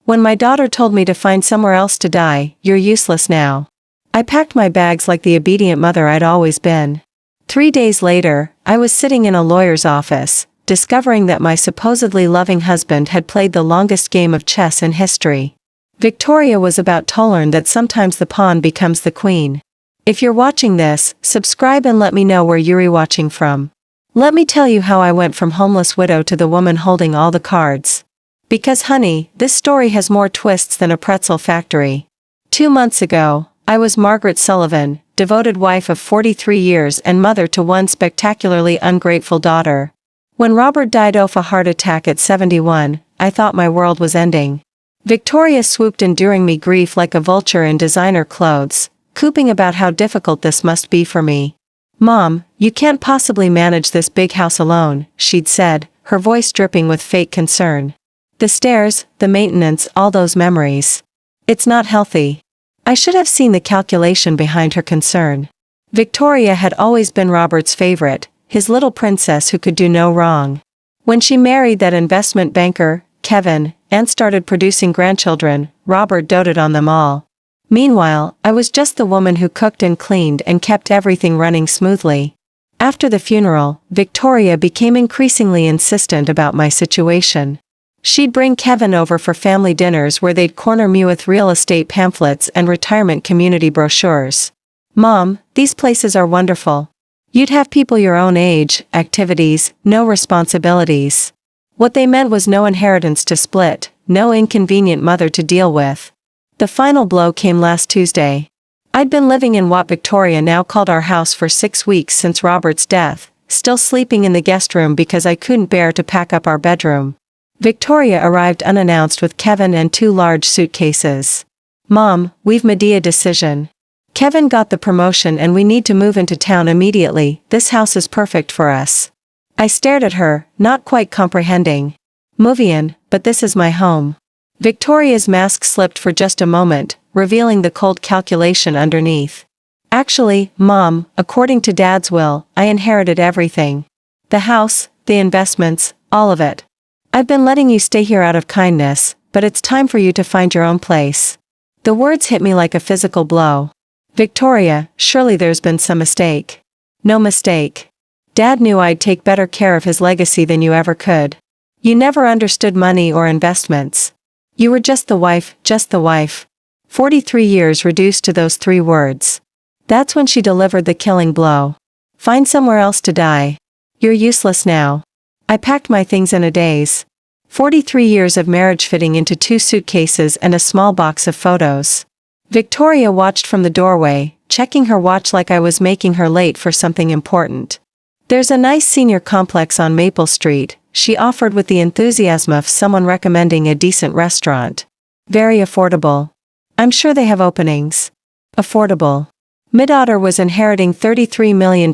When my daughter told me to find somewhere else to die, you're useless now. I packed my bags like the obedient mother I'd always been. 3 days later, I was sitting in a lawyer's office, discovering that my supposedly loving husband had played the longest game of chess in history. Victoria was about to learn that sometimes the pawn becomes the queen. If you're watching this, subscribe and let me know where you're watching from. Let me tell you how I went from homeless widow to the woman holding all the cards. Because honey, this story has more twists than a pretzel factory. 2 months ago, I was Margaret Sullivan, devoted wife of 43 years and mother to one spectacularly ungrateful daughter. When Robert died of a heart attack at 71, I thought my world was ending. Victoria swooped enduring me grief like a vulture in designer clothes, cooing about how difficult this must be for me. Mom, you can't possibly manage this big house alone, she'd said, her voice dripping with fake concern. The stairs, the maintenance, all those memories. It's not healthy. I should have seen the calculation behind her concern. Victoria had always been Robert's favorite, his little princess who could do no wrong. When she married that investment banker, Kevin, and started producing grandchildren, Robert doted on them all. Meanwhile, I was just the woman who cooked and cleaned and kept everything running smoothly. After the funeral, Victoria became increasingly insistent about my situation. She'd bring Kevin over for family dinners where they'd corner me with real estate pamphlets and retirement community brochures. Mom, these places are wonderful. You'd have people your own age, activities, no responsibilities. What they meant was no inheritance to split, no inconvenient mother to deal with. The final blow came last Tuesday. I'd been living in what Victoria now called our house for 6 weeks since Robert's death, still sleeping in the guest room because I couldn't bear to pack up our bedroom. Victoria arrived unannounced with Kevin and 2 large suitcases. Mom, we've made a decision. Kevin got the promotion and we need to move into town immediately. This house is perfect for us. I stared at her, not quite comprehending. Move in, but this is my home. Victoria's mask slipped for just a moment, revealing the cold calculation underneath. Actually, Mom, according to Dad's will, I inherited everything. The house, the investments, all of it. I've been letting you stay here out of kindness, but it's time for you to find your own place. The words hit me like a physical blow. Victoria, surely there's been some mistake. No mistake. Dad knew I'd take better care of his legacy than you ever could. You never understood money or investments. You were just the wife, just the wife. 43 years reduced to those 3 words. That's when she delivered the killing blow. Find somewhere else to die. You're useless now. I packed my things in a daze. 43 years of marriage fitting into 2 suitcases and a small box of photos. Victoria watched from the doorway, checking her watch like I was making her late for something important. There's a nice senior complex on Maple Street, she offered with the enthusiasm of someone recommending a decent restaurant. Very affordable. I'm sure they have openings. Affordable. Mid-daughter was inheriting $33 million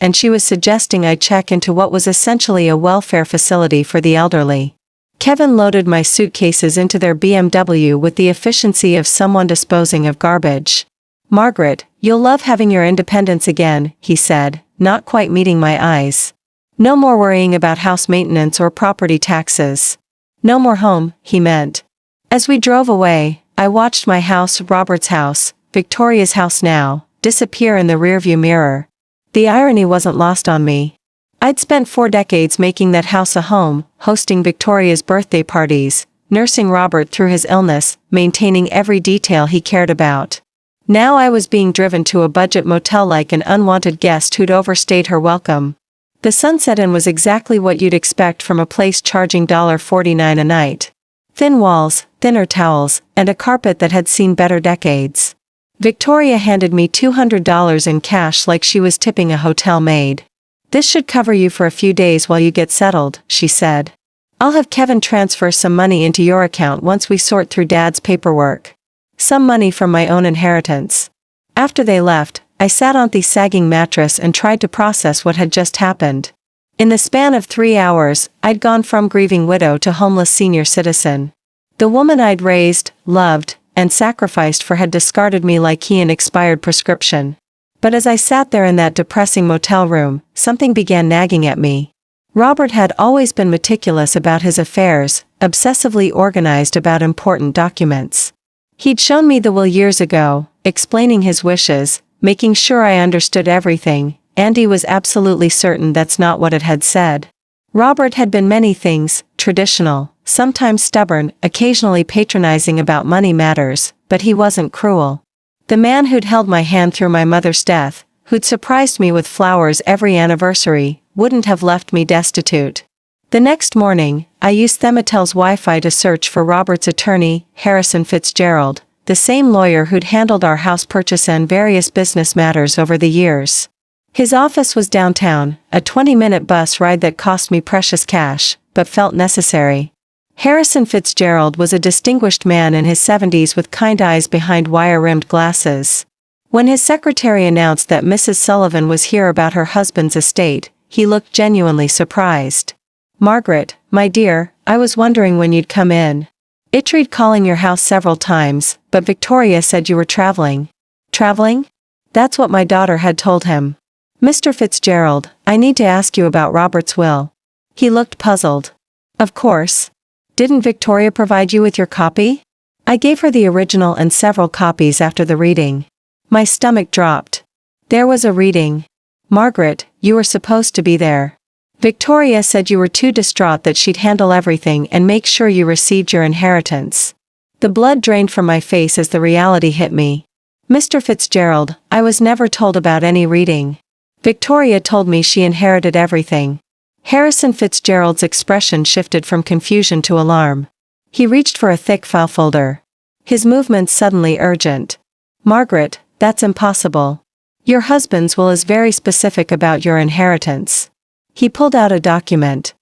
and she was suggesting I check into what was essentially a welfare facility for the elderly. Kevin loaded my suitcases into their BMW with the efficiency of someone disposing of garbage. Margaret, you'll love having your independence again, he said, not quite meeting my eyes. No more worrying about house maintenance or property taxes. No more home, he meant. As we drove away, I watched my house, Robert's house, Victoria's house now, disappear in the rearview mirror. The irony wasn't lost on me. I'd spent 4 decades making that house a home, hosting Victoria's birthday parties, nursing Robert through his illness, maintaining every detail he cared about. Now I was being driven to a budget motel like an unwanted guest who'd overstayed her welcome. The Sunset Inn was exactly what you'd expect from a place charging $49 a night. Thin walls, thinner towels, and a carpet that had seen better decades. Victoria handed me $200 in cash like she was tipping a hotel maid. This should cover you for a few days while you get settled, she said. I'll have Kevin transfer some money into your account once we sort through Dad's paperwork. Some money from my own inheritance. After they left, I sat on the sagging mattress and tried to process what had just happened. In the span of 3 hours, I'd gone from grieving widow to homeless senior citizen. The woman I'd raised, loved, and sacrificed for had discarded me like an expired prescription. But as I sat there in that depressing motel room, something began nagging at me. Robert had always been meticulous about his affairs, obsessively organized about important documents. He'd shown me the will years ago, explaining his wishes, making sure I understood everything, and he was absolutely certain that's not what it had said. Robert had been many things: traditional, sometimes stubborn, occasionally patronizing about money matters, but he wasn't cruel. The man who'd held my hand through my mother's death, who'd surprised me with flowers every anniversary, wouldn't have left me destitute. The next morning, I used Thematel's Wi-Fi to search for Robert's attorney, Harrison Fitzgerald, the same lawyer who'd handled our house purchase and various business matters over the years. His office was downtown, a 20-minute bus ride that cost me precious cash, but felt necessary. Harrison Fitzgerald was a distinguished man in his 70s with kind eyes behind wire-rimmed glasses. When his secretary announced that Mrs. Sullivan was here about her husband's estate, he looked genuinely surprised. "Margaret, my dear, I was wondering when you'd come in. I tried calling your house several times, but Victoria said you were traveling." "Traveling?" That's what my daughter had told him. "Mr. Fitzgerald, I need to ask you about Robert's will." He looked puzzled. "Of course. Didn't Victoria provide you with your copy?" I gave her the original and several copies after the reading. My stomach dropped. There was a reading. "Margaret, you were supposed to be there. Victoria said you were too distraught that she'd handle everything and make sure you received your inheritance." The blood drained from my face as the reality hit me. "Mr. Fitzgerald, I was never told about any reading. Victoria told me she inherited everything." Harrison Fitzgerald's expression shifted from confusion to alarm. He reached for a thick file folder. His movements suddenly urgent. "Margaret, that's impossible. Your husband's will is very specific about your inheritance." He pulled out a document.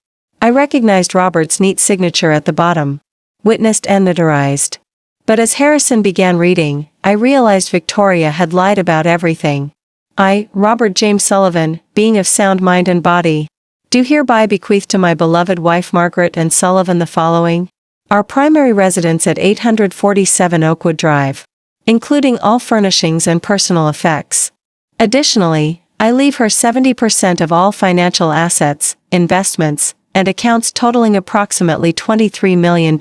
I recognized Robert's neat signature at the bottom. "Witnessed and notarized." But as Harrison began reading, I realized Victoria had lied about everything. "I, Robert James Sullivan, being of sound mind and body, do hereby bequeath to my beloved wife Margaret and Sullivan the following: our primary residence at 847 Oakwood Drive, including all furnishings and personal effects. Additionally, I leave her 70% of all financial assets, investments, and accounts totaling approximately $23 million.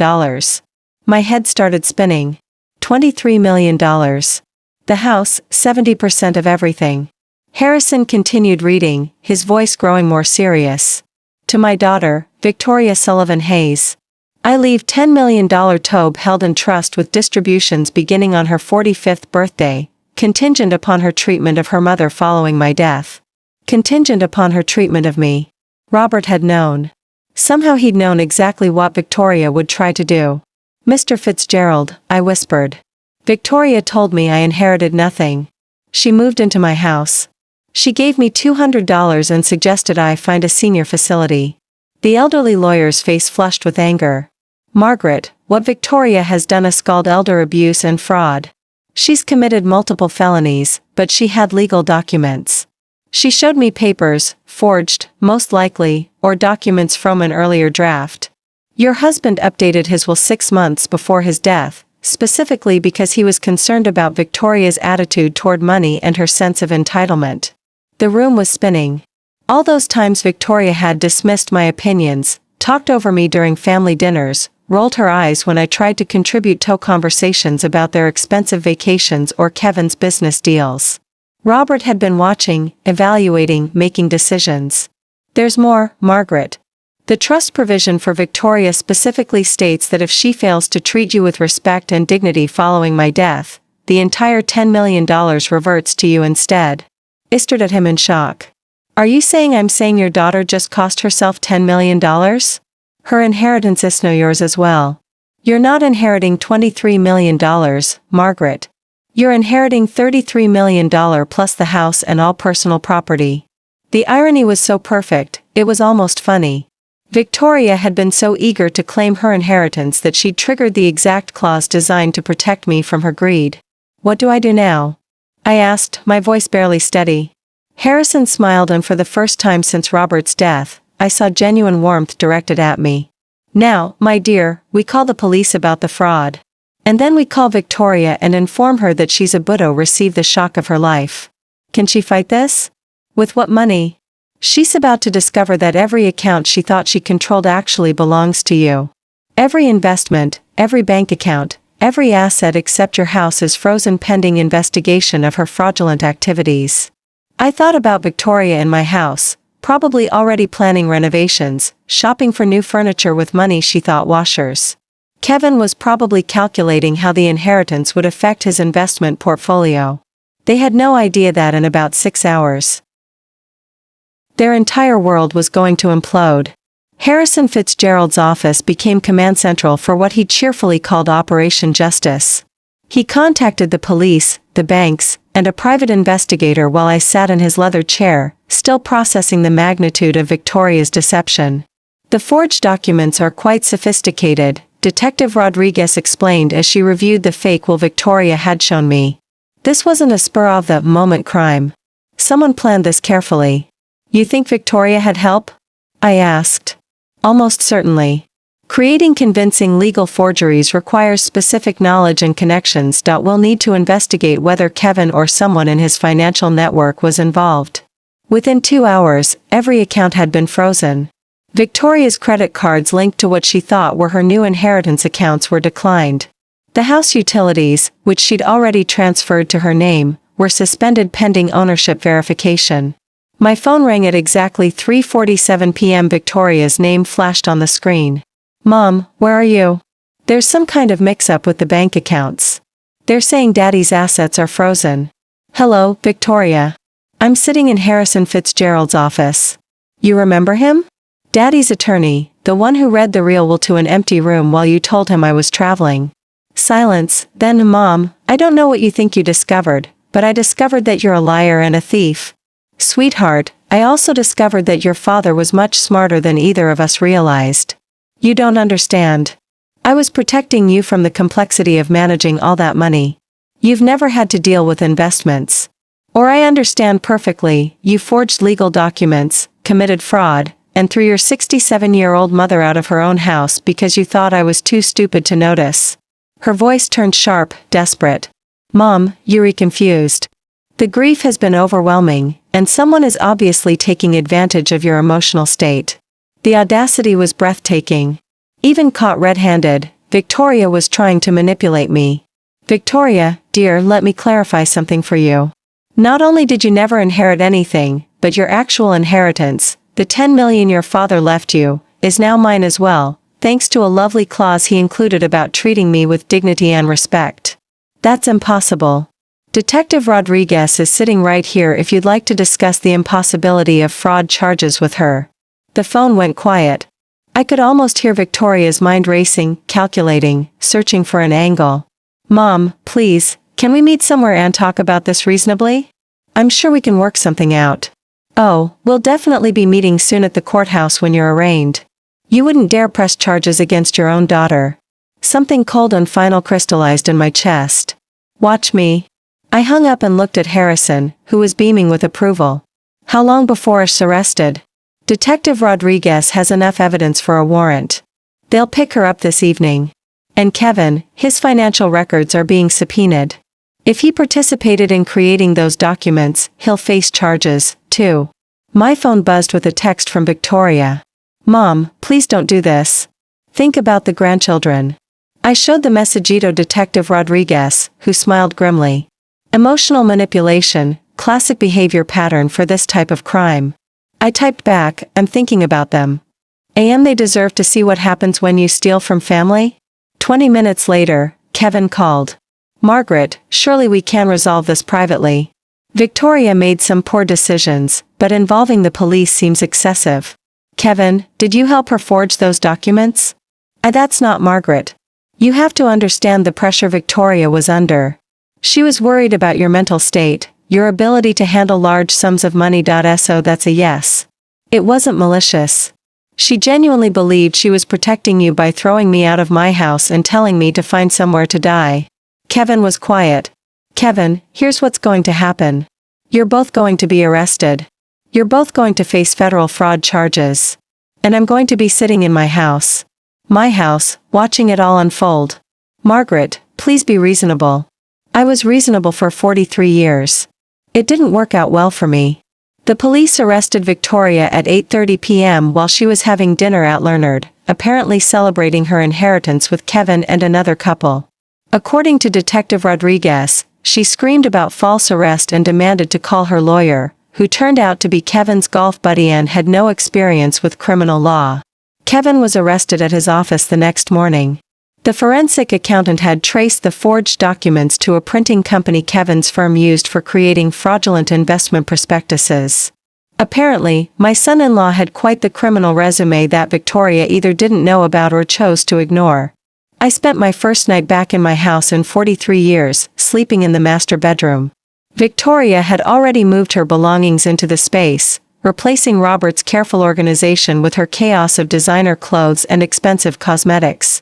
My head started spinning. $23 million. The house, 70% of everything. Harrison continued reading, his voice growing more serious. To my daughter, Victoria Sullivan Hayes, I leave $10 million TOB held in trust with distributions beginning on her 45th birthday, contingent upon her treatment of her mother following my death. Contingent upon her treatment of me. Robert had known. Somehow he'd known exactly what Victoria would try to do. "Mr. Fitzgerald," I whispered. "Victoria told me I inherited nothing. She moved into my house. She gave me $200 and suggested I find a senior facility." The elderly lawyer's face flushed with anger. "Margaret, what Victoria has done is called elder abuse and fraud. She's committed multiple felonies, but she had legal documents. She showed me papers, forged, most likely, or documents from an earlier draft. Your husband updated his will 6 months before his death, specifically because he was concerned about Victoria's attitude toward money and her sense of entitlement." The room was spinning. All those times Victoria had dismissed my opinions, talked over me during family dinners, rolled her eyes when I tried to contribute to conversations about their expensive vacations or Kevin's business deals. Robert had been watching, evaluating, making decisions. "There's more, Margaret. The trust provision for Victoria specifically states that if she fails to treat you with respect and dignity following my death, the entire $10 million reverts to you instead." I stared at him in shock. "Are you saying I'm saying your daughter just cost herself $10 million? Her inheritance is now yours as well. You're not inheriting $23 million, Margaret. You're inheriting $33 million plus the house and all personal property." The irony was so perfect, it was almost funny. Victoria had been so eager to claim her inheritance that she'd triggered the exact clause designed to protect me from her greed. "What do I do now?" I asked, my voice barely steady. Harrison smiled, and for the first time since Robert's death, I saw genuine warmth directed at me. "Now, my dear, we call the police about the fraud. And then we call Victoria and inform her that she's about to receive the shock of her life. Can she fight this? With what money?" She's about to discover that every account she thought she controlled actually belongs to you. Every investment, every bank account, every asset except your house is frozen pending investigation of her fraudulent activities. I thought about Victoria in my house, probably already planning renovations, shopping for new furniture with money she thought washers. Kevin was probably calculating how the inheritance would affect his investment portfolio. They had no idea that in about 6 hours, their entire world was going to implode. Harrison Fitzgerald's office became command central for what he cheerfully called Operation Justice. He contacted the police, the banks, and a private investigator while I sat in his leather chair, still processing the magnitude of Victoria's deception. The forged documents are quite sophisticated, Detective Rodriguez explained as she reviewed the fake will Victoria had shown me. This wasn't a spur-of-the-moment crime. Someone planned this carefully. You think Victoria had help? I asked. Almost certainly. Creating convincing legal forgeries requires specific knowledge and connections. We'll need to investigate whether Kevin or someone in his financial network was involved. Within 2 hours, every account had been frozen. Victoria's credit cards linked to what she thought were her new inheritance accounts were declined. The house utilities, which she'd already transferred to her name, were suspended pending ownership verification. My phone rang at exactly 3:47 p.m. Victoria's name flashed on the screen. Mom, where are you? There's some kind of mix-up with the bank accounts. They're saying Daddy's assets are frozen. Hello, Victoria. I'm sitting in Harrison Fitzgerald's office. You remember him? Daddy's attorney, the one who read the real will to an empty room while you told him I was traveling. Silence. Then, Mom, I don't know what you think you discovered, but I discovered that you're a liar and a thief. Sweetheart, I also discovered that your father was much smarter than either of us realized. You don't understand. I was protecting you from the complexity of managing all that money. You've never had to deal with investments. Or I understand perfectly, you forged legal documents, committed fraud, and threw your 67-year-old mother out of her own house because you thought I was too stupid to notice. Her voice turned sharp, desperate. Mom, you're confused. The grief has been overwhelming, and someone is obviously taking advantage of your emotional state. The audacity was breathtaking. Even caught red-handed, Victoria was trying to manipulate me. Victoria, dear, let me clarify something for you. Not only did you never inherit anything, but your actual inheritance, the $10 million your father left you, is now mine as well, thanks to a lovely clause he included about treating me with dignity and respect. That's impossible. Detective Rodriguez is sitting right here if you'd like to discuss the impossibility of fraud charges with her. The phone went quiet. I could almost hear Victoria's mind racing, calculating, searching for an angle. Mom, please, can we meet somewhere and talk about this reasonably? I'm sure we can work something out. Oh, we'll definitely be meeting soon at the courthouse when you're arraigned. You wouldn't dare press charges against your own daughter. Something cold and final crystallized in my chest. Watch me. I hung up and looked at Harrison, who was beaming with approval. How long before us arrested? Detective Rodriguez has enough evidence for a warrant. They'll pick her up this evening. And Kevin, his financial records are being subpoenaed. If he participated in creating those documents, he'll face charges, too. My phone buzzed with a text from Victoria. Mom, please don't do this. Think about the grandchildren. I showed the mensajito Detective Rodriguez, who smiled grimly. Emotional manipulation, classic behavior pattern for this type of crime. I typed back, I'm thinking about them. They deserve to see what happens when you steal from family? 20 minutes later, Kevin called. Margaret, surely we can resolve this privately. Victoria made some poor decisions, but involving the police seems excessive. Kevin, did you help her forge those documents? That's not Margaret. You have to understand the pressure Victoria was under. She was worried about your mental state, your ability to handle large sums of money. So that's a yes. It wasn't malicious. She genuinely believed she was protecting you by throwing me out of my house and telling me to find somewhere to die. Kevin was quiet. Kevin, here's what's going to happen. You're both going to be arrested. You're both going to face federal fraud charges. And I'm going to be sitting in my house. My house, watching it all unfold. Margaret, please be reasonable. I was reasonable for 43 years. It didn't work out well for me. The police arrested Victoria at 8:30 p.m. while she was having dinner at Leonard, apparently celebrating her inheritance with Kevin and another couple. According to Detective Rodriguez, she screamed about false arrest and demanded to call her lawyer, who turned out to be Kevin's golf buddy and had no experience with criminal law. Kevin was arrested at his office the next morning. The forensic accountant had traced the forged documents to a printing company Kevin's firm used for creating fraudulent investment prospectuses. Apparently, my son-in-law had quite the criminal resume that Victoria either didn't know about or chose to ignore. I spent my first night back in my house in 43 years, sleeping in the master bedroom. Victoria had already moved her belongings into the space, replacing Robert's careful organization with her chaos of designer clothes and expensive cosmetics.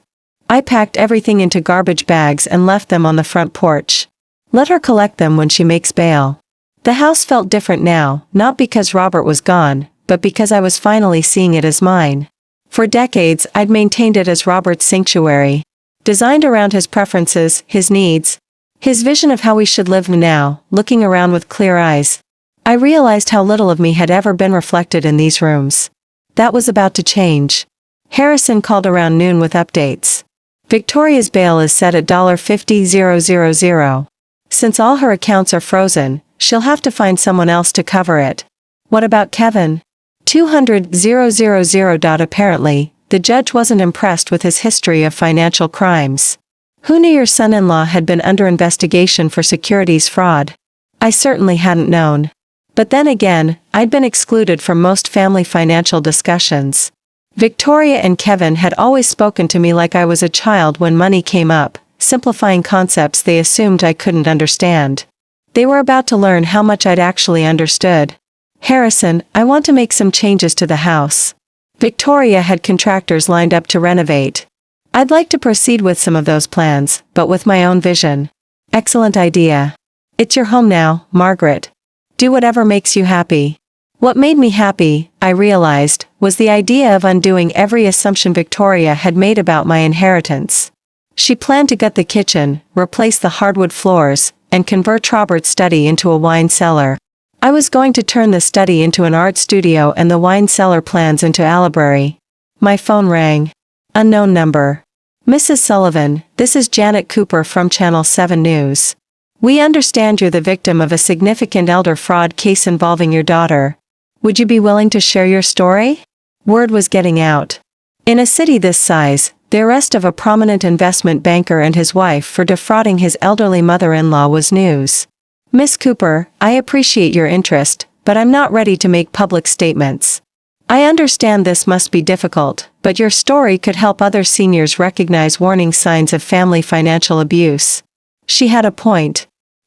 I packed everything into garbage bags and left them on the front porch. Let her collect them when she makes bail. The house felt different now, not because Robert was gone, but because I was finally seeing it as mine. For decades, I'd maintained it as Robert's sanctuary, designed around his preferences, his needs, his vision of how we should live now. Looking around with clear eyes, I realized how little of me had ever been reflected in these rooms. That was about to change. Harrison called around noon with updates. Victoria's bail is set at $50,000. Since all her accounts are frozen, she'll have to find someone else to cover it. What about Kevin? $200,000. Apparently, the judge wasn't impressed with his history of financial crimes. Who knew your son-in-law had been under investigation for securities fraud? I certainly hadn't known. But then again, I'd been excluded from most family financial discussions. Victoria and Kevin had always spoken to me like I was a child when money came up, simplifying concepts they assumed I couldn't understand. They were about to learn how much I'd actually understood. Harrison, I want to make some changes to the house. Victoria had contractors lined up to renovate. I'd like to proceed with some of those plans, but with my own vision. Excellent idea. It's your home now, Margaret. Do whatever makes you happy. What made me happy, I realized, was the idea of undoing every assumption Victoria had made about my inheritance. She planned to gut the kitchen, replace the hardwood floors, and convert Robert's study into a wine cellar. I was going to turn the study into an art studio and the wine cellar plans into a library. My phone rang. Unknown number. Mrs. Sullivan, this is Janet Cooper from Channel 7 News. We understand you're the victim of a significant elder fraud case involving your daughter. Would you be willing to share your story? Word was getting out. In a city this size, the arrest of a prominent investment banker and his wife for defrauding his elderly mother-in-law was news. Miss Cooper, I appreciate your interest, but I'm not ready to make public statements. I understand this must be difficult, but your story could help other seniors recognize warning signs of family financial abuse. She had a point.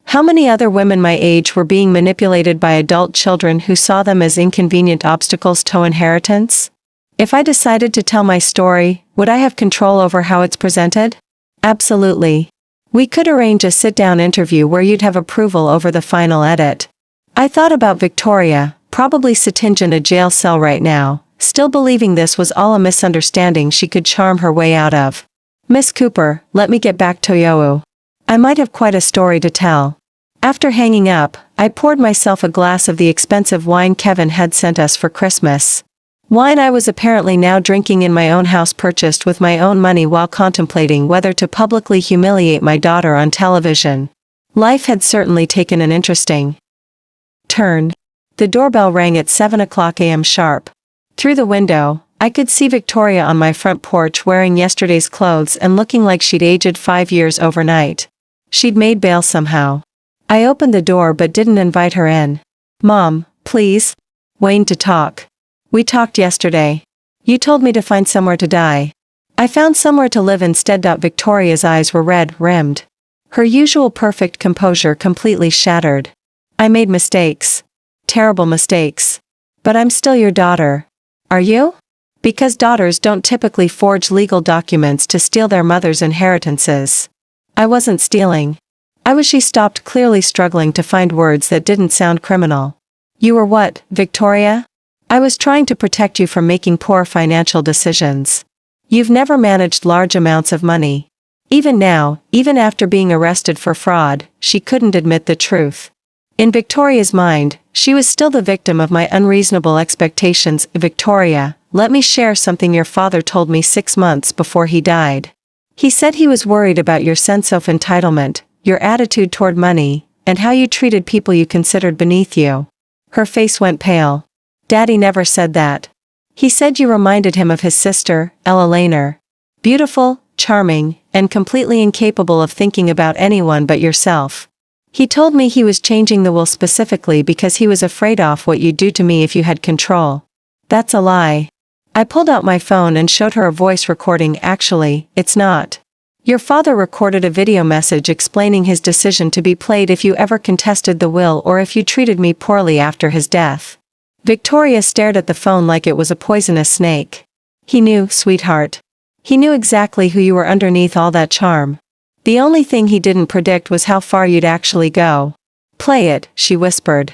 How many other women my age were being manipulated by adult children who saw them as inconvenient obstacles to inheritance? If I decided to tell my story, would I have control over how it's presented? Absolutely. We could arrange a sit-down interview where you'd have approval over the final edit. I thought about Victoria, probably sitting in a jail cell right now, still believing this was all a misunderstanding she could charm her way out of. Miss Cooper, let me get back to you. I might have quite a story to tell. After hanging up, I poured myself a glass of the expensive wine Kevin had sent us for Christmas. Wine I was apparently now drinking in my own house, purchased with my own money while contemplating whether to publicly humiliate my daughter on television. Life had certainly taken an interesting turn. The doorbell rang at 7 o'clock a.m. sharp. Through the window, I could see Victoria on my front porch wearing yesterday's clothes and looking like she'd aged 5 years overnight. She'd made bail somehow. I opened the door but didn't invite her in. Mom, please. Wayne to talk. We talked yesterday. You told me to find somewhere to die. I found somewhere to live instead. Victoria's eyes were red-rimmed. Her usual perfect composure completely shattered. I made mistakes. Terrible mistakes. But I'm still your daughter. Are you? Because daughters don't typically forge legal documents to steal their mother's inheritances. I wasn't stealing. She stopped, clearly struggling to find words that didn't sound criminal. You were what, Victoria? I was trying to protect you from making poor financial decisions. You've never managed large amounts of money. Even now, even after being arrested for fraud, she couldn't admit the truth. In Victoria's mind, she was still the victim of my unreasonable expectations. Victoria, let me share something your father told me 6 months before he died. He said he was worried about your sense of entitlement, your attitude toward money, and how you treated people you considered beneath you. Her face went pale. Daddy never said that. He said you reminded him of his sister, Ella Laner. Beautiful, charming, and completely incapable of thinking about anyone but yourself. He told me he was changing the will specifically because he was afraid of what you'd do to me if you had control. That's a lie. I pulled out my phone and showed her a voice recording. Actually, it's not. Your father recorded a video message explaining his decision to be played if you ever contested the will or if you treated me poorly after his death. Victoria stared at the phone like it was a poisonous snake. He knew, sweetheart. He knew exactly who you were underneath all that charm. The only thing he didn't predict was how far you'd actually go. Play it, she whispered.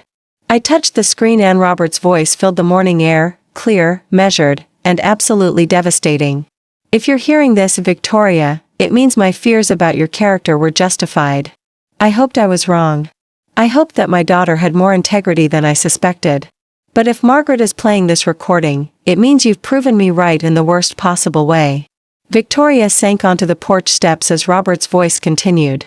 I touched the screen. Anne Roberts' voice filled the morning air, clear, measured, and absolutely devastating. If you're hearing this, Victoria, it means my fears about your character were justified. I hoped I was wrong. I hoped that my daughter had more integrity than I suspected. But if Margaret is playing this recording, it means you've proven me right in the worst possible way. Victoria sank onto the porch steps as Robert's voice continued.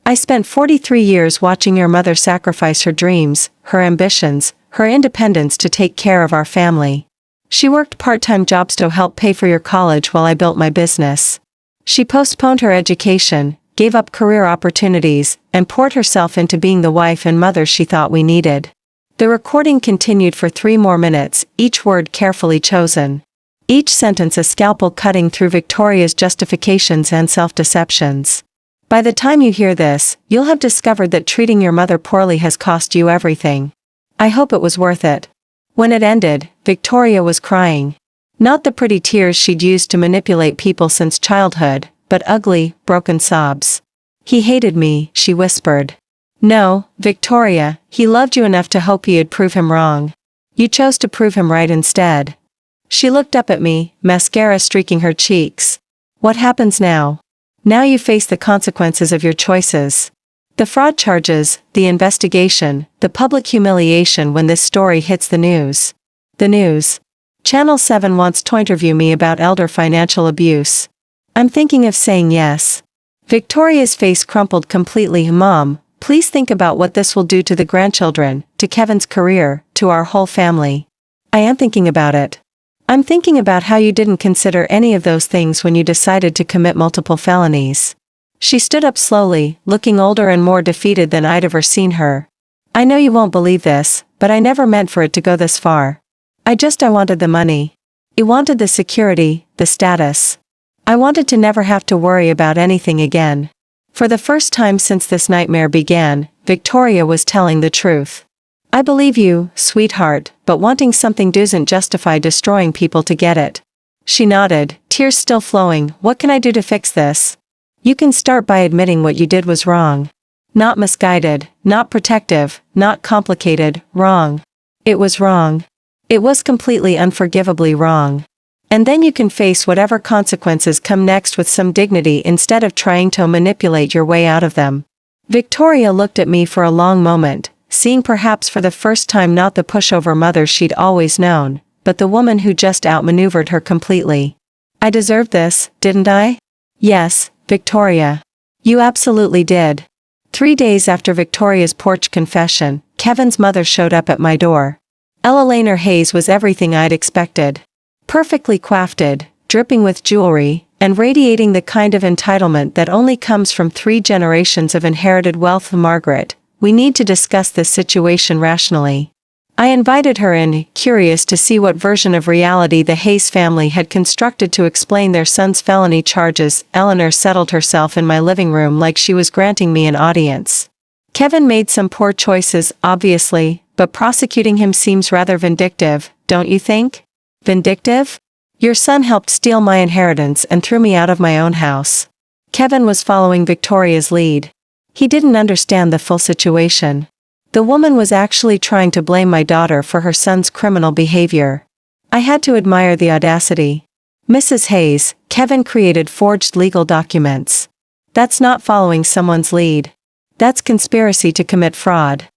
I spent 43 years watching your mother sacrifice her dreams, her ambitions, her independence to take care of our family. She worked part-time jobs to help pay for your college while I built my business. She postponed her education, gave up career opportunities, and poured herself into being the wife and mother she thought we needed. The recording continued for 3 more minutes, each word carefully chosen. Each sentence a scalpel cutting through Victoria's justifications and self-deceptions. By the time you hear this, you'll have discovered that treating your mother poorly has cost you everything. I hope it was worth it. When it ended, Victoria was crying. Not the pretty tears she'd used to manipulate people since childhood, but ugly, broken sobs. He hated me, she whispered. No, Victoria, he loved you enough to hope you'd prove him wrong. You chose to prove him right instead. She looked up at me, mascara streaking her cheeks. What happens now? Now you face the consequences of your choices. The fraud charges, the investigation, the public humiliation when this story hits the news. The news. Channel 7 wants to interview me about elder financial abuse. I'm thinking of saying yes. Victoria's face crumpled completely. Mom, please think about what this will do to the grandchildren, to Kevin's career, to our whole family. I am thinking about it. I'm thinking about how you didn't consider any of those things when you decided to commit multiple felonies. She stood up slowly, looking older and more defeated than I'd ever seen her. I know you won't believe this, but I never meant for it to go this far. I wanted the money. I wanted the security, the status. I wanted to never have to worry about anything again. For the first time since this nightmare began, Victoria was telling the truth. I believe you, sweetheart, but wanting something doesn't justify destroying people to get it. She nodded, tears still flowing. What can I do to fix this? You can start by admitting what you did was wrong. Not misguided, not protective, not complicated, wrong. It was wrong. It was completely unforgivably wrong. And then you can face whatever consequences come next with some dignity instead of trying to manipulate your way out of them. Victoria looked at me for a long moment, seeing perhaps for the first time not the pushover mother she'd always known, but the woman who just outmaneuvered her completely. I deserved this, didn't I? Yes, Victoria. You absolutely did. 3 days after Victoria's porch confession, Kevin's mother showed up at my door. Ella Laner Hayes was everything I'd expected. Perfectly coiffed, dripping with jewelry, and radiating the kind of entitlement that only comes from 3 generations of inherited wealth. Margaret, we need to discuss this situation rationally. I invited her in, curious to see what version of reality the Hayes family had constructed to explain their son's felony charges. Eleanor settled herself in my living room like she was granting me an audience. Kevin made some poor choices, obviously, but prosecuting him seems rather vindictive, don't you think? Vindictive? Your son helped steal my inheritance and threw me out of my own house. Kevin was following Victoria's lead. He didn't understand the full situation. The woman was actually trying to blame my daughter for her son's criminal behavior. I had to admire the audacity. Mrs. Hayes, Kevin created forged legal documents. That's not following someone's lead. That's conspiracy to commit fraud.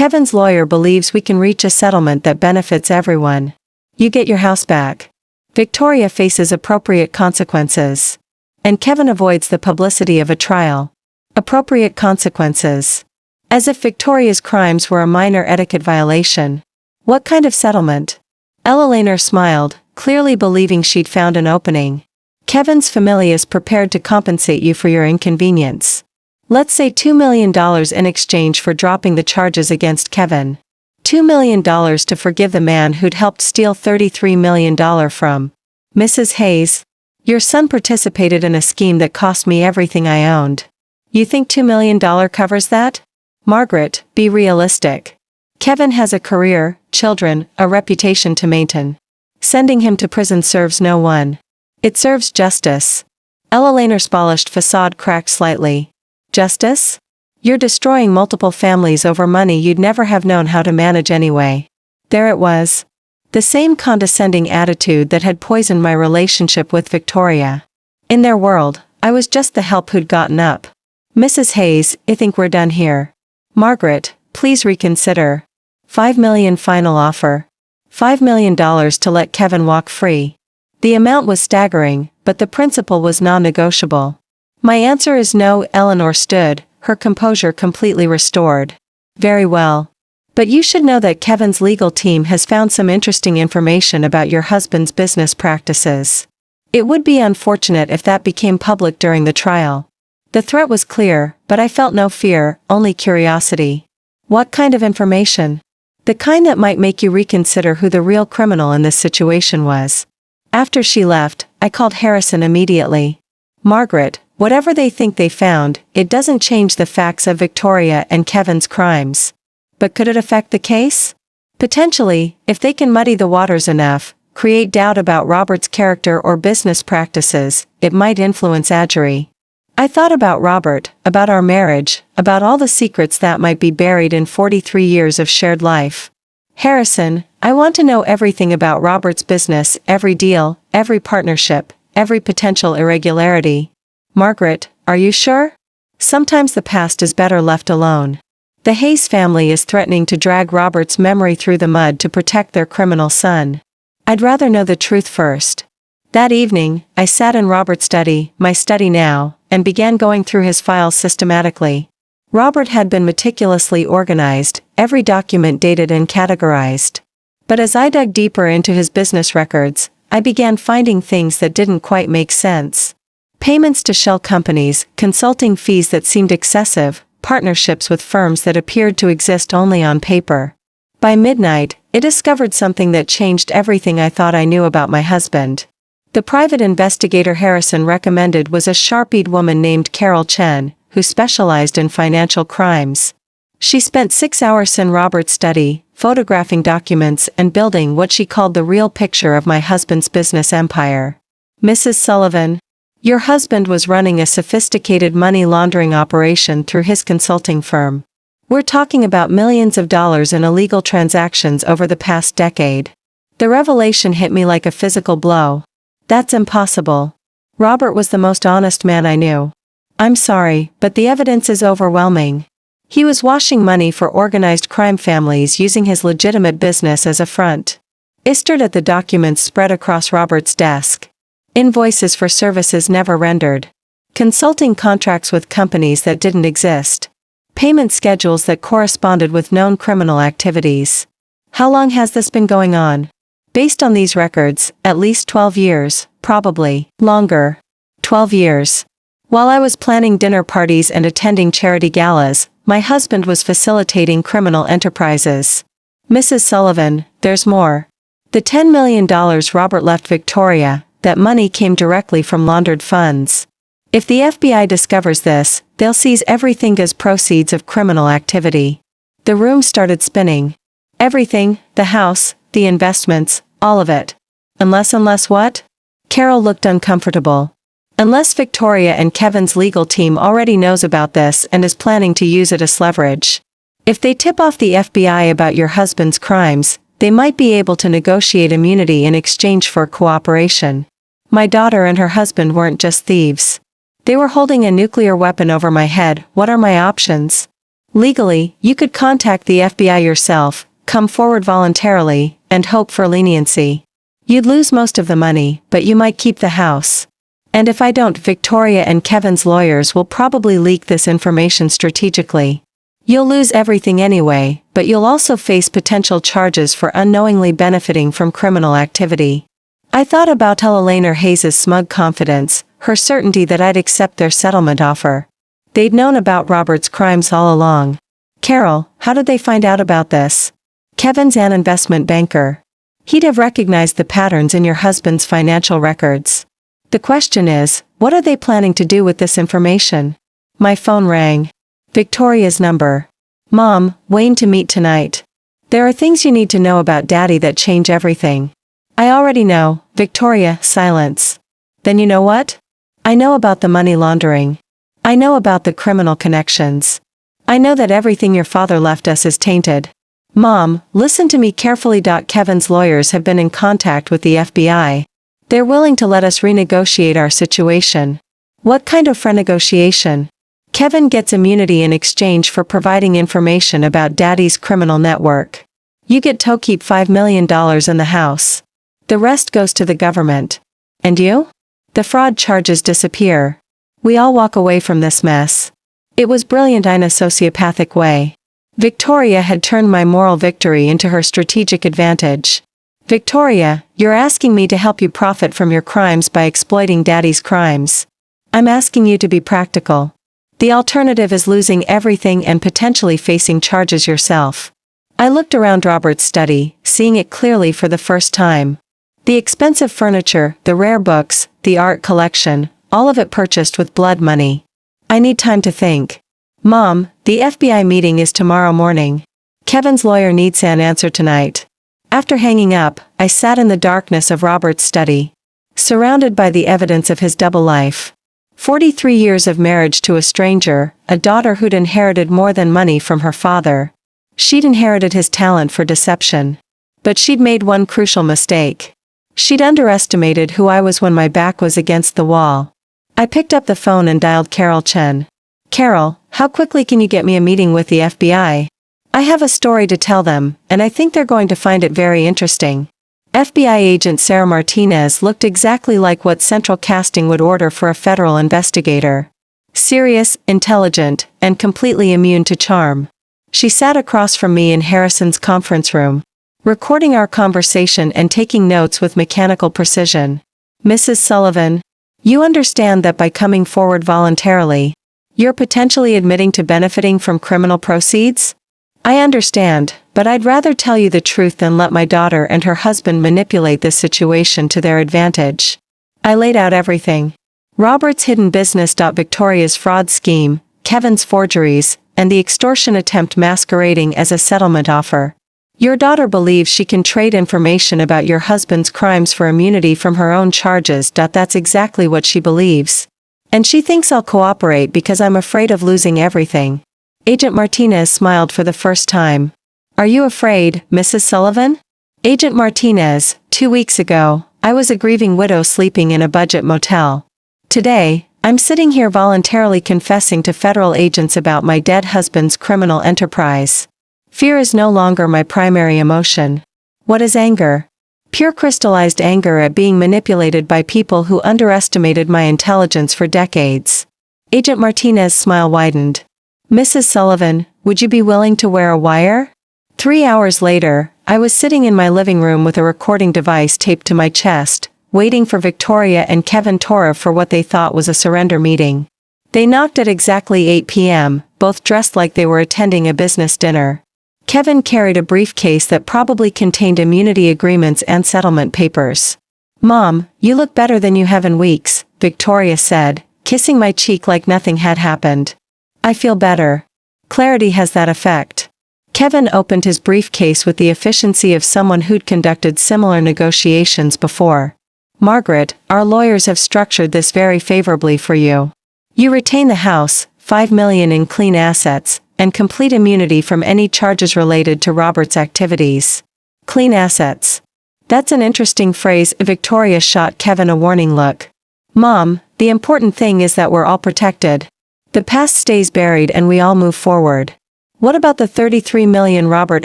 Kevin's lawyer believes we can reach a settlement that benefits everyone. You get your house back. Victoria faces appropriate consequences. And Kevin avoids the publicity of a trial. Appropriate consequences. As if Victoria's crimes were a minor etiquette violation. What kind of settlement? Ella Laner smiled, clearly believing she'd found an opening. Kevin's family is prepared to compensate you for your inconvenience. Let's say $2 million in exchange for dropping the charges against Kevin. $2 million to forgive the man who'd helped steal $33 million from Mrs. Hayes. Your son participated in a scheme that cost me everything I owned. You think $2 million covers that? Margaret, be realistic. Kevin has a career, children, a reputation to maintain. Sending him to prison serves no one. It serves justice. Ella Laner's polished facade cracked slightly. Justice? You're destroying multiple families over money you'd never have known how to manage anyway. There it was. The same condescending attitude that had poisoned my relationship with Victoria. In their world, I was just the help who'd gotten up. Mrs. Hayes, I think we're done here. Margaret, please reconsider. $5 million final offer. $5 million to let Kevin walk free. The amount was staggering, but the principle was non-negotiable. My answer is no. Eleanor stood, her composure completely restored. Very well. But you should know that Kevin's legal team has found some interesting information about your husband's business practices. It would be unfortunate if that became public during the trial. The threat was clear, but I felt no fear, only curiosity. What kind of information? The kind that might make you reconsider who the real criminal in this situation was. After she left, I called Harrison immediately. Margaret, whatever they think they found, it doesn't change the facts of Victoria and Kevin's crimes. But could it affect the case? Potentially, if they can muddy the waters enough, create doubt about Robert's character or business practices, it might influence Adjury. I thought about Robert, about our marriage, about all the secrets that might be buried in 43 years of shared life. Harrison, I want to know everything about Robert's business, every deal, every partnership, every potential irregularity. Margaret, are you sure? Sometimes the past is better left alone. The Hayes family is threatening to drag Robert's memory through the mud to protect their criminal son. I'd rather know the truth first. That evening, I sat in Robert's study, my study now, and began going through his files systematically. Robert had been meticulously organized, every document dated and categorized. But as I dug deeper into his business records, I began finding things that didn't quite make sense. Payments to shell companies, consulting fees that seemed excessive, partnerships with firms that appeared to exist only on paper. By midnight, I discovered something that changed everything I thought I knew about my husband. The private investigator Harrison recommended was a sharp-eyed woman named Carol Chen, who specialized in financial crimes. She spent 6 hours in Robert's study, photographing documents and building what she called the real picture of my husband's business empire. Mrs. Sullivan, your husband was running a sophisticated money laundering operation through his consulting firm. We're talking about millions of dollars in illegal transactions over the past decade. The revelation hit me like a physical blow. That's impossible. Robert was the most honest man I knew. I'm sorry, but the evidence is overwhelming. He was washing money for organized crime families using his legitimate business as a front. I stared at the documents spread across Robert's desk. Invoices for services never rendered. Consulting contracts with companies that didn't exist. Payment schedules that corresponded with known criminal activities. How long has this been going on? Based on these records, at least 12 years, probably longer. 12 years. While I was planning dinner parties and attending charity galas, my husband was facilitating criminal enterprises. Mrs. Sullivan, there's more. The $10 million Robert left Victoria, that money came directly from laundered funds. If the FBI discovers this, they'll seize everything as proceeds of criminal activity. The room started spinning. Everything, the house, the investments, all of it. Unless what? Carol looked uncomfortable. Unless Victoria and Kevin's legal team already knows about this and is planning to use it as leverage. If they tip off the FBI about your husband's crimes, they might be able to negotiate immunity in exchange for cooperation. My daughter and her husband weren't just thieves. They were holding a nuclear weapon over my head. What are my options? Legally, you could contact the FBI yourself, come forward voluntarily, and hope for leniency. You'd lose most of the money, but you might keep the house. And if I don't, Victoria and Kevin's lawyers will probably leak this information strategically. You'll lose everything anyway, but you'll also face potential charges for unknowingly benefiting from criminal activity. I thought about Eleanor Hayes' smug confidence, her certainty that I'd accept their settlement offer. They'd known about Robert's crimes all along. Carol, how did they find out about this? Kevin's an investment banker. He'd have recognized the patterns in your husband's financial records. The question is, what are they planning to do with this information? My phone rang. Victoria's number. Mom, Wayne to meet tonight. There are things you need to know about Daddy that change everything. I already know, Victoria, silence. Then you know what? I know about the money laundering. I know about the criminal connections. I know that everything your father left us is tainted. Mom, listen to me carefully. Kevin's lawyers have been in contact with the FBI. They're willing to let us renegotiate our situation. What kind of renegotiation? Kevin gets immunity in exchange for providing information about Daddy's criminal network. You get to keep $5 million in the house. The rest goes to the government. And you? The fraud charges disappear. We all walk away from this mess. It was brilliant in a sociopathic way. Victoria had turned my moral victory into her strategic advantage. Victoria, you're asking me to help you profit from your crimes by exploiting Daddy's crimes. I'm asking you to be practical. The alternative is losing everything and potentially facing charges yourself. I looked around Robert's study, seeing it clearly for the first time. The expensive furniture, the rare books, the art collection, all of it purchased with blood money. I need time to think. Mom, the FBI meeting is tomorrow morning. Kevin's lawyer needs an answer tonight. After hanging up, I sat in the darkness of Robert's study, surrounded by the evidence of his double life. 43 years of marriage to a stranger, a daughter who'd inherited more than money from her father. She'd inherited his talent for deception. But she'd made one crucial mistake. She'd underestimated who I was when my back was against the wall. I picked up the phone and dialed Carol Chen. Carol, how quickly can you get me a meeting with the FBI? I have a story to tell them, and I think they're going to find it very interesting. FBI agent Sarah Martinez looked exactly like what Central Casting would order for a federal investigator. Serious, intelligent, and completely immune to charm. She sat across from me in Harrison's conference room, recording our conversation and taking notes with mechanical precision. Mrs. Sullivan, you understand that by coming forward voluntarily, you're potentially admitting to benefiting from criminal proceeds? I understand, but I'd rather tell you the truth than let my daughter and her husband manipulate this situation to their advantage. I laid out everything. Robert's hidden business. Victoria's fraud scheme, Kevin's forgeries, and the extortion attempt masquerading as a settlement offer. Your daughter believes she can trade information about your husband's crimes for immunity from her own charges. That's exactly what she believes. And she thinks I'll cooperate because I'm afraid of losing everything. Agent Martinez smiled for the first time. Are you afraid, Mrs. Sullivan? Agent Martinez, 2 weeks ago, I was a grieving widow sleeping in a budget motel. Today, I'm sitting here voluntarily confessing to federal agents about my dead husband's criminal enterprise. Fear is no longer my primary emotion. What is anger? Pure crystallized anger at being manipulated by people who underestimated my intelligence for decades. Agent Martinez's smile widened. Mrs. Sullivan, would you be willing to wear a wire? 3 hours later, I was sitting in my living room with a recording device taped to my chest, waiting for Victoria and Kevin Torra for what they thought was a surrender meeting. They knocked at exactly 8 p.m., both dressed like they were attending a business dinner. Kevin carried a briefcase that probably contained immunity agreements and settlement papers. Mom, you look better than you have in weeks, Victoria said, kissing my cheek like nothing had happened. I feel better. Clarity has that effect. Kevin opened his briefcase with the efficiency of someone who'd conducted similar negotiations before. Margaret, our lawyers have structured this very favorably for you. You retain the house, $5 million in clean assets, and complete immunity from any charges related to Robert's activities. Clean assets. That's an interesting phrase. Victoria shot Kevin a warning look. Mom, the important thing is that we're all protected. The past stays buried and we all move forward. What about the $33 million Robert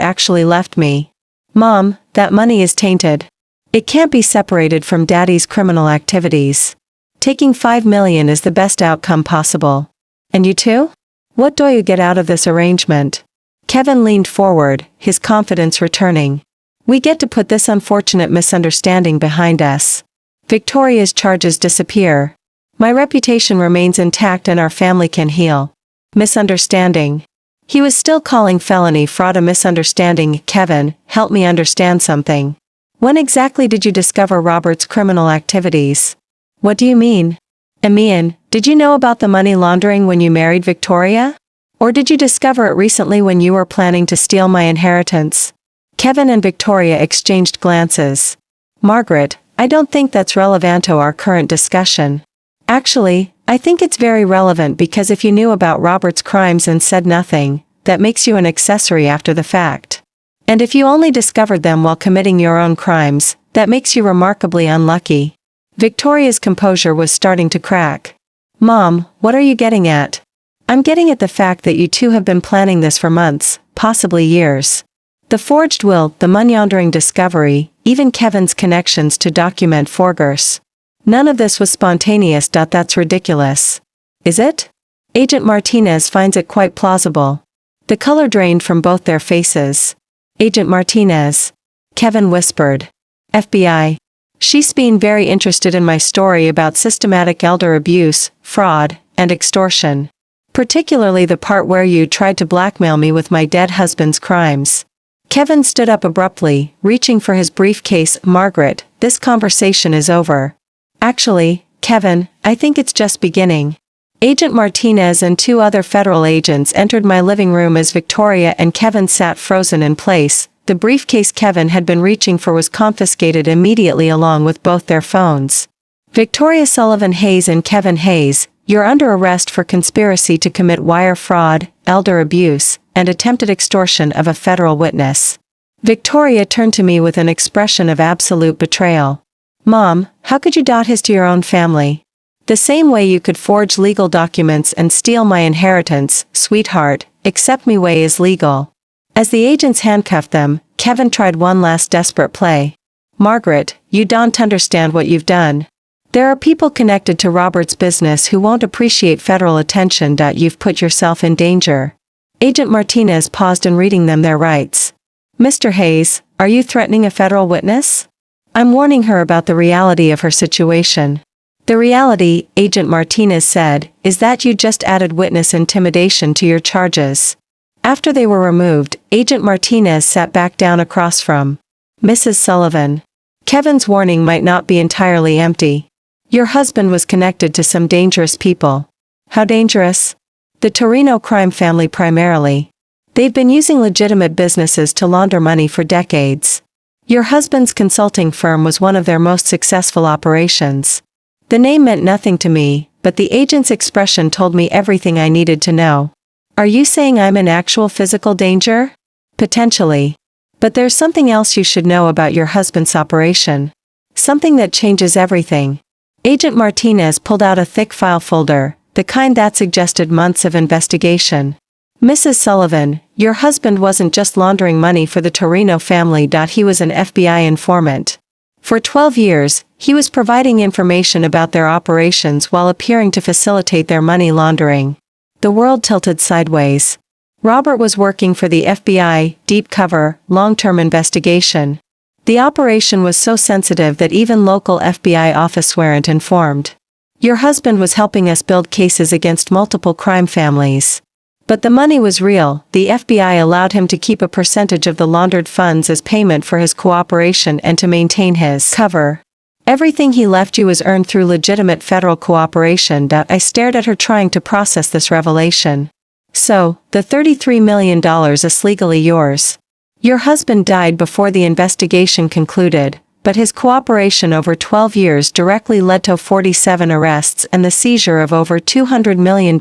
actually left me? Mom, that money is tainted. It can't be separated from Daddy's criminal activities. Taking $5 million is the best outcome possible. And you too? What do you get out of this arrangement? Kevin leaned forward, his confidence returning. We get to put this unfortunate misunderstanding behind us. Victoria's charges disappear. My reputation remains intact and our family can heal. Misunderstanding. He was still calling felony fraud a misunderstanding. Kevin, help me understand something. When exactly did you discover Robert's criminal activities? What do you mean? Amian, did you know about the money laundering when you married Victoria? Or did you discover it recently when you were planning to steal my inheritance? Kevin and Victoria exchanged glances. Margaret, I don't think that's relevant to our current discussion. Actually, I think it's very relevant because if you knew about Robert's crimes and said nothing, that makes you an accessory after the fact. And if you only discovered them while committing your own crimes, that makes you remarkably unlucky. Victoria's composure was starting to crack. Mom, what are you getting at? I'm getting at the fact that you two have been planning this for months, possibly years. The forged will, the money laundering discovery, even Kevin's connections to document forgers. None of this was spontaneous. That's ridiculous. Is it? Agent Martinez finds it quite plausible. The color drained from both their faces. Agent Martinez. Kevin whispered. FBI. She's been very interested in my story about systematic elder abuse, fraud, and extortion. Particularly the part where you tried to blackmail me with my dead husband's crimes. Kevin stood up abruptly, reaching for his briefcase. Margaret, this conversation is over. Actually, Kevin, I think it's just beginning. Agent Martinez and two other federal agents entered my living room as Victoria and Kevin sat frozen in place. The briefcase Kevin had been reaching for was confiscated immediately along with both their phones. Victoria Sullivan Hayes and Kevin Hayes, you're under arrest for conspiracy to commit wire fraud, elder abuse, and attempted extortion of a federal witness. Victoria turned to me with an expression of absolute betrayal. Mom, how could you do this to your own family? The same way you could forge legal documents and steal my inheritance, sweetheart, accept me way is legal. As the agents handcuffed them, Kevin tried one last desperate play. Margaret, you don't understand what you've done. There are people connected to Robert's business who won't appreciate federal attention. You've put yourself in danger. Agent Martinez paused in reading them their rights. Mr. Hayes, are you threatening a federal witness? I'm warning her about the reality of her situation. The reality, Agent Martinez said, is that you just added witness intimidation to your charges. After they were removed, Agent Martinez sat back down across from Mrs. Sullivan. Kevin's warning might not be entirely empty. Your husband was connected to some dangerous people. How dangerous? The Torino crime family primarily. They've been using legitimate businesses to launder money for decades. Your husband's consulting firm was one of their most successful operations. The name meant nothing to me, but the agent's expression told me everything I needed to know. Are you saying I'm in actual physical danger? Potentially. But there's something else you should know about your husband's operation. Something that changes everything. Agent Martinez pulled out a thick file folder, the kind that suggested months of investigation. Mrs. Sullivan, your husband wasn't just laundering money for the Torino family. He was an FBI informant. For 12 years, he was providing information about their operations while appearing to facilitate their money laundering. The world tilted sideways. Robert was working for the FBI, deep cover, long-term investigation. The operation was so sensitive that even local FBI office weren't informed. Your husband was helping us build cases against multiple crime families. But the money was real. The FBI allowed him to keep a percentage of the laundered funds as payment for his cooperation and to maintain his cover. Everything he left you was earned through legitimate federal cooperation. I stared at her trying to process this revelation. So, the $33 million is legally yours. Your husband died before the investigation concluded, but his cooperation over 12 years directly led to 47 arrests and the seizure of over $200 million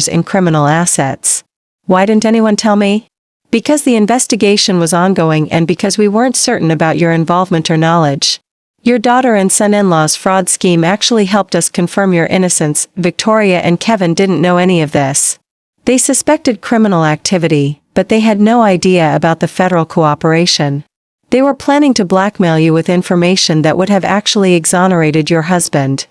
in criminal assets. Why didn't anyone tell me? Because the investigation was ongoing and because we weren't certain about your involvement or knowledge. Your daughter and son-in-law's fraud scheme actually helped us confirm your innocence. Victoria and Kevin didn't know any of this. They suspected criminal activity, but they had no idea about the federal cooperation. They were planning to blackmail you with information that would have actually exonerated your husband.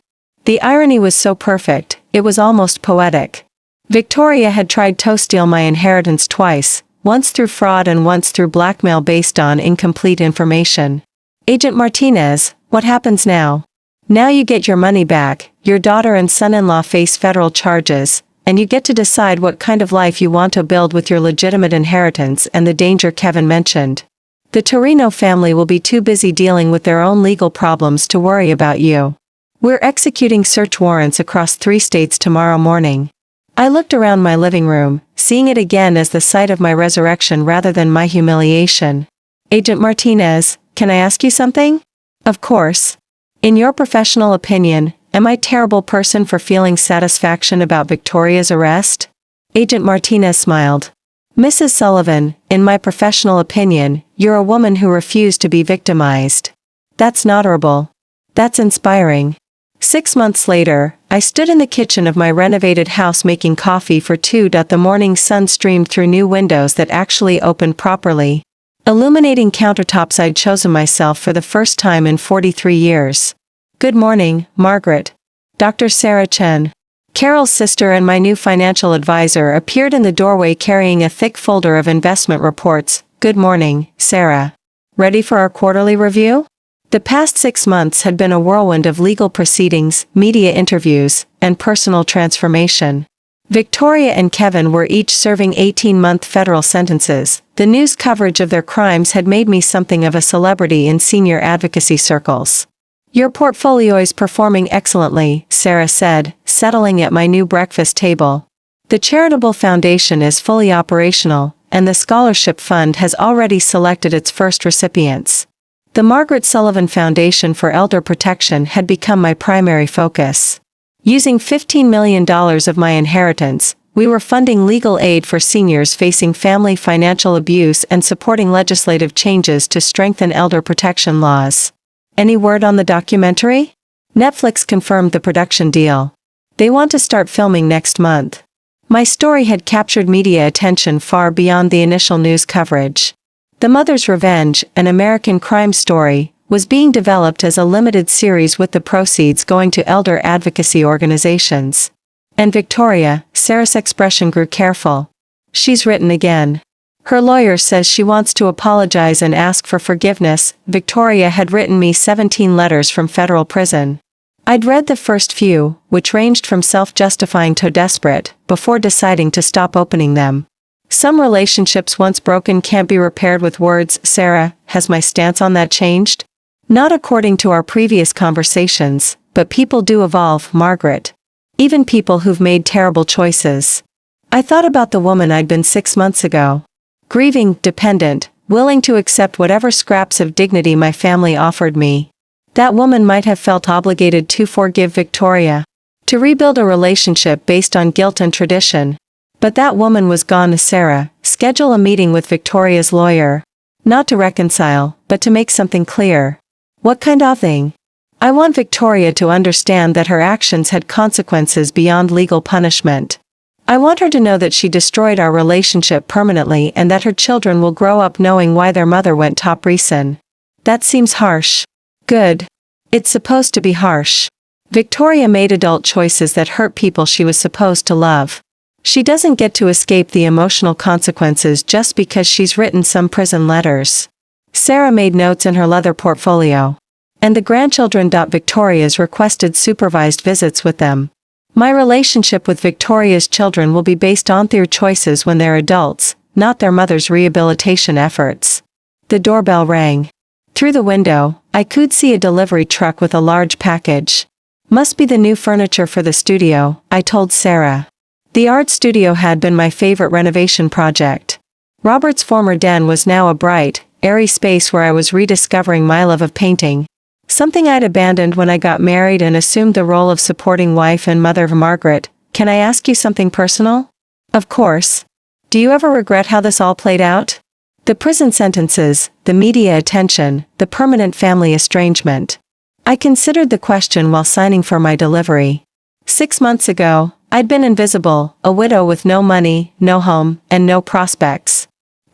The irony was so perfect, it was almost poetic. Victoria had tried to steal my inheritance twice, once through fraud and once through blackmail based on incomplete information. Agent Martinez, what happens now? Now you get your money back, your daughter and son-in-law face federal charges, and you get to decide what kind of life you want to build with your legitimate inheritance and the danger Kevin mentioned. The Torino family will be too busy dealing with their own legal problems to worry about you. We're executing search warrants across 3 states tomorrow morning. I looked around my living room, seeing it again as the site of my resurrection rather than my humiliation. Agent Martinez, can I ask you something? Of course. In your professional opinion, am I a terrible person for feeling satisfaction about Victoria's arrest? Agent Martinez smiled. Mrs. Sullivan, in my professional opinion, you're a woman who refused to be victimized. That's honorable. That's inspiring. 6 months later, I stood in the kitchen of my renovated house making coffee for 2. The morning sun streamed through new windows that actually opened properly, illuminating countertops I'd chosen myself for the first time in 43 years. Good morning, Margaret. Dr. Sarah Chen. Carol's sister and my new financial advisor appeared in the doorway carrying a thick folder of investment reports. Good morning, Sarah. Ready for our quarterly review? The past 6 months had been a whirlwind of legal proceedings, media interviews, and personal transformation. Victoria and Kevin were each serving 18-month federal sentences. The news coverage of their crimes had made me something of a celebrity in senior advocacy circles. Your portfolio is performing excellently, Sarah said, settling at my new breakfast table. The charitable foundation is fully operational, and the scholarship fund has already selected its first recipients. The Margaret Sullivan Foundation for Elder Protection had become my primary focus. Using $15 million of my inheritance, we were funding legal aid for seniors facing family financial abuse and supporting legislative changes to strengthen elder protection laws. Any word on the documentary? Netflix confirmed the production deal. They want to start filming next month. My story had captured media attention far beyond the initial news coverage. The Mother's Revenge, an American crime story, was being developed as a limited series with the proceeds going to elder advocacy organizations. And Victoria, Sarah's expression grew careful. She's written again. Her lawyer says she wants to apologize and ask for forgiveness. Victoria had written me 17 letters from federal prison. I'd read the first few, which ranged from self-justifying to desperate, before deciding to stop opening them. Some relationships once broken can't be repaired with words. Sarah, has my stance on that changed? Not according to our previous conversations, but people do evolve, Margaret. Even people who've made terrible choices. I thought about the woman I'd been 6 months ago. Grieving, dependent, willing to accept whatever scraps of dignity my family offered me. That woman might have felt obligated to forgive Victoria, to rebuild a relationship based on guilt and tradition. But that woman was gone. Sarah, schedule a meeting with Victoria's lawyer. Not to reconcile, but to make something clear. What kind of thing? I want Victoria to understand that her actions had consequences beyond legal punishment. I want her to know that she destroyed our relationship permanently and that her children will grow up knowing why their mother went top reason. That seems harsh. Good. It's supposed to be harsh. Victoria made adult choices that hurt people she was supposed to love. She doesn't get to escape the emotional consequences just because she's written some prison letters. Sarah made notes in her leather portfolio. And the grandchildren. Victoria's requested supervised visits with them. My relationship with Victoria's children will be based on their choices when they're adults, not their mother's rehabilitation efforts. The doorbell rang. Through the window, I could see a delivery truck with a large package. Must be the new furniture for the studio, I told Sarah. The art studio had been my favorite renovation project. Robert's former den was now a bright, airy space where I was rediscovering my love of painting. Something I'd abandoned when I got married and assumed the role of supporting wife and mother of Margaret. Can I ask you something personal? Of course. Do you ever regret how this all played out? The prison sentences, the media attention, the permanent family estrangement. I considered the question while signing for my delivery. 6 months ago, I'd been invisible, a widow with no money, no home, and no prospects.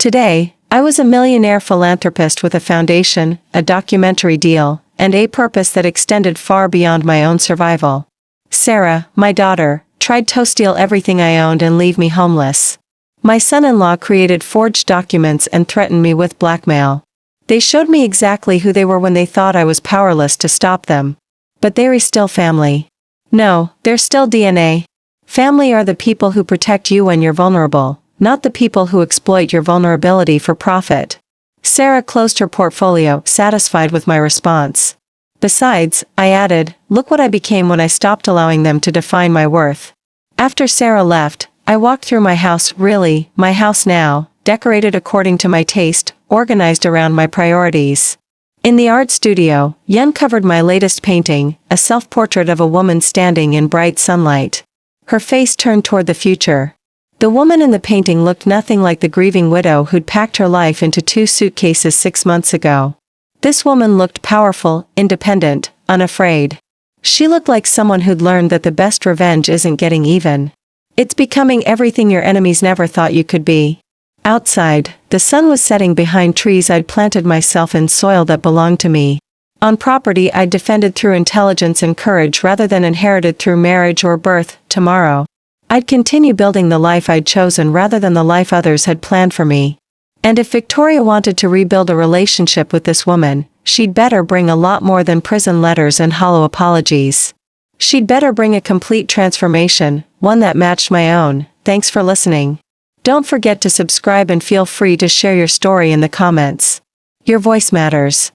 Today, I was a millionaire philanthropist with a foundation, a documentary deal, and a purpose that extended far beyond my own survival. Sarah, my daughter, tried to steal everything I owned and leave me homeless. My son-in-law created forged documents and threatened me with blackmail. They showed me exactly who they were when they thought I was powerless to stop them. But they're still family. No, they're still DNA. Family are the people who protect you when you're vulnerable, not the people who exploit your vulnerability for profit. Sarah closed her portfolio, satisfied with my response. Besides, I added, look what I became when I stopped allowing them to define my worth. After Sarah left, I walked through my house, really, my house now, decorated according to my taste, organized around my priorities. In the art studio, Yen covered my latest painting, a self-portrait of a woman standing in bright sunlight. Her face turned toward the future. The woman in the painting looked nothing like the grieving widow who'd packed her life into 2 suitcases 6 months ago. This woman looked powerful, independent, unafraid. She looked like someone who'd learned that the best revenge isn't getting even. It's becoming everything your enemies never thought you could be. Outside, the sun was setting behind trees I'd planted myself in soil that belonged to me. On property I'd defended through intelligence and courage rather than inherited through marriage or birth. Tomorrow, I'd continue building the life I'd chosen rather than the life others had planned for me. And if Victoria wanted to rebuild a relationship with this woman, she'd better bring a lot more than prison letters and hollow apologies. She'd better bring a complete transformation, one that matched my own. Thanks for listening. Don't forget to subscribe and feel free to share your story in the comments. Your voice matters.